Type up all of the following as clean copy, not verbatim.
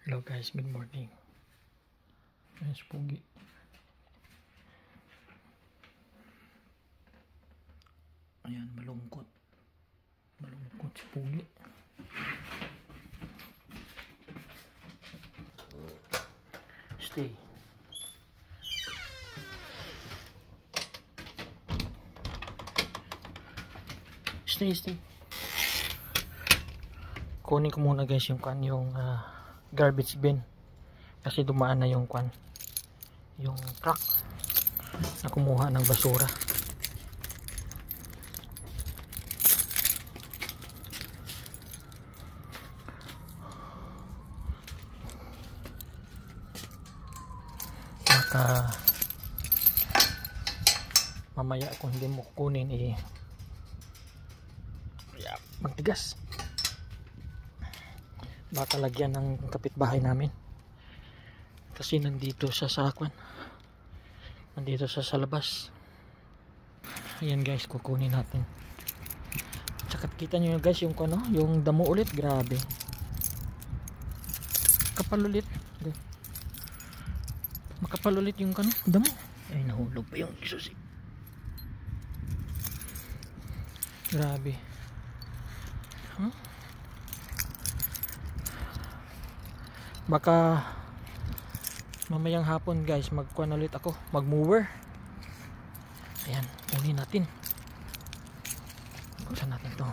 Hello guys, good morning. Ayos pugi. Ayan, malungkot. Malungkot si pugi. Stay. Stay. Kunin ko muna guys yung garbage bin kasi dumaan na yung truck na kumuha ng basura. Baka mamaya kung hindi mo kunin magtigas, baka lagyan ng kapitbahay namin kasi nandito siya sa nandito siya sa labas. Ayan guys, kukunin natin. Tsaka kita nyo guys yung yung damo ulit, grabe kapal ulit, makapal ulit yung damo. Ay, nahulog pa yung susi, grabe. Baka mamayang hapon guys magkuhan ulit ako, mag-mower. Ayan, kunin natin. Buksan natin to.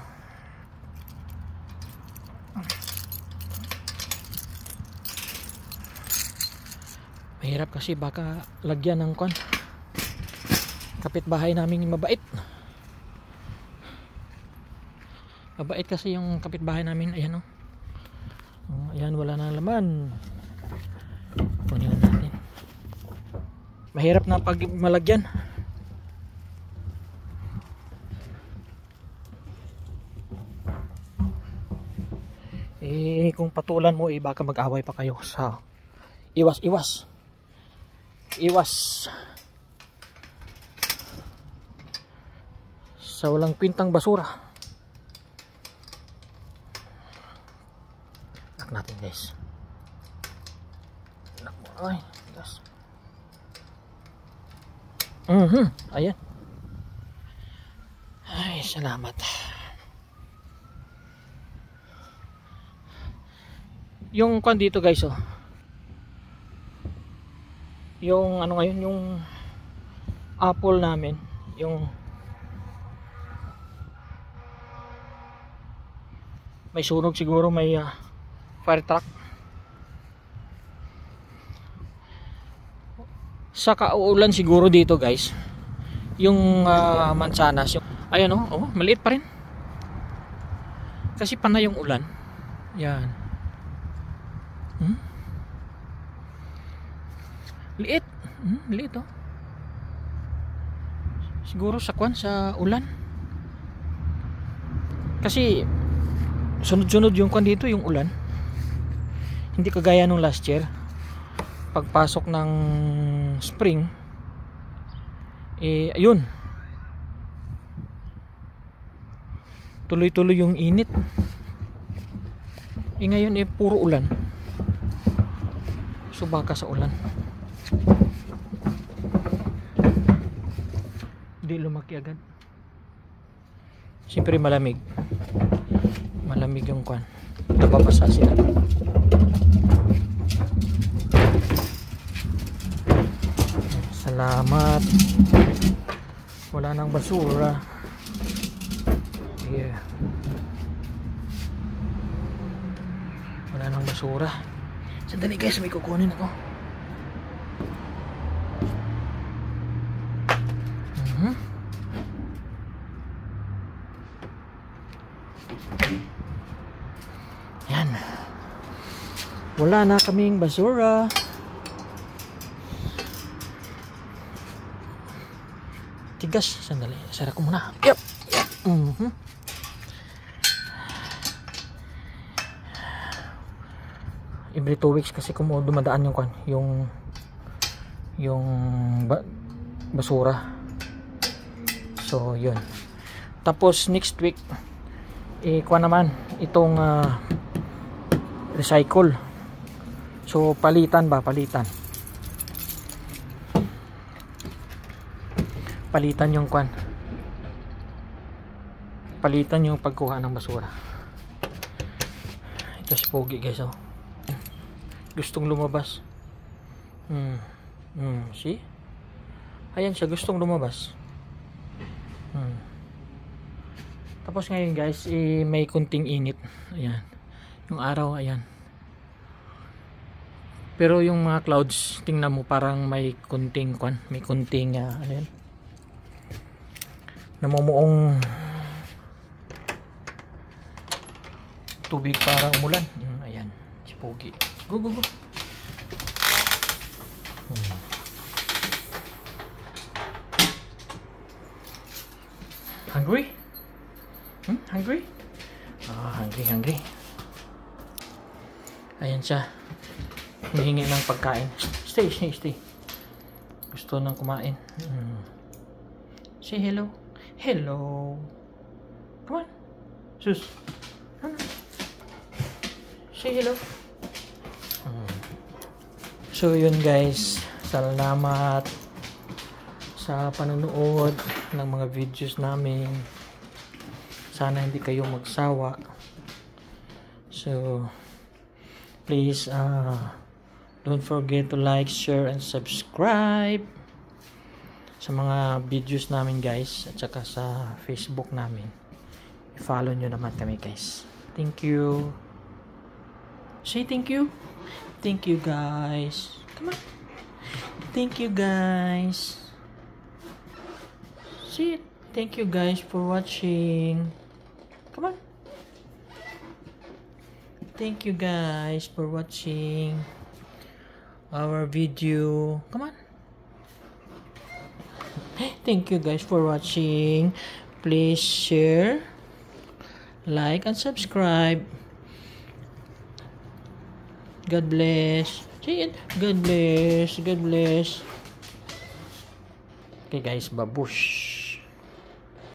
Mahirap kasi baka lagyan ng kapitbahay namin mabait. Mabait kasi yung kapitbahay namin. Ayan ayan, wala na laman. Kunin natin. Mahirap na pag malagyan. Kung patulan mo baka mag-away pa kayo sa iwas sa walang kwintang basura. Natin guys. Ay, guys. Ayan. Ay, salamat. Yung dito guys yung ngayon, yung apple namin, yung may sunog siguro, may fire truck. Sa kauulan siguro dito guys, yung mansanas, yung ayan maliit pa rin kasi panay yung ulan. Yan. Liit. Liit siguro sa sa ulan kasi sunod-sunod yung dito yung ulan. Hindi kagaya nung last year, pagpasok ng spring ayun, tuloy-tuloy yung init. Ngayon puro ulan, subaka sa ulan. Hindi lumaki agad. Siyempre malamig yung nababasa sila. Salamat, wala nang basura. Wala nang basura. Sandali guys, may kukunin ako. Yan, wala na kaming basura. Tigas, sandali, sara ko muna. Yep. Every 2 weeks kasi dumadaan yung basura. So yun. Tapos next week kuha naman itong recycle. So palitan ba, palitan yung kwan, palitan yung pagkuha ng basura. Ito si Pogi guys, oh. Gustong lumabas. See? Ayan siya, gustong lumabas. Tapos ngayon guys, may kunting init. Ayan. Yung araw, ayan. Pero yung mga clouds, tingnan mo parang may kunting kwan, may kunting ano yan, namumuong tubig para umulan. Ayan, si Pogi. Go, go, go. Hungry? Hungry? Hungry. Ayan siya. Humihingi ng pagkain. Stay. Gusto nang kumain. Say hello. Hello. Come on. Sus. Ano? Say hello. So yun guys. Salamat sa panonood ng mga videos namin. Sana hindi kayo magsawa. So please don't forget to like, share, and subscribe sa mga videos namin guys, at saka sa Facebook namin. I-follow nyo naman kami guys. Thank you. Say thank you. Thank you guys. Come on. Thank you guys. See it. Thank you guys for watching. Come on. Thank you guys for watching our video. Come on. Thank you guys for watching. Please share, like, and subscribe. God bless. See it. God bless. God bless. Okay guys, babush.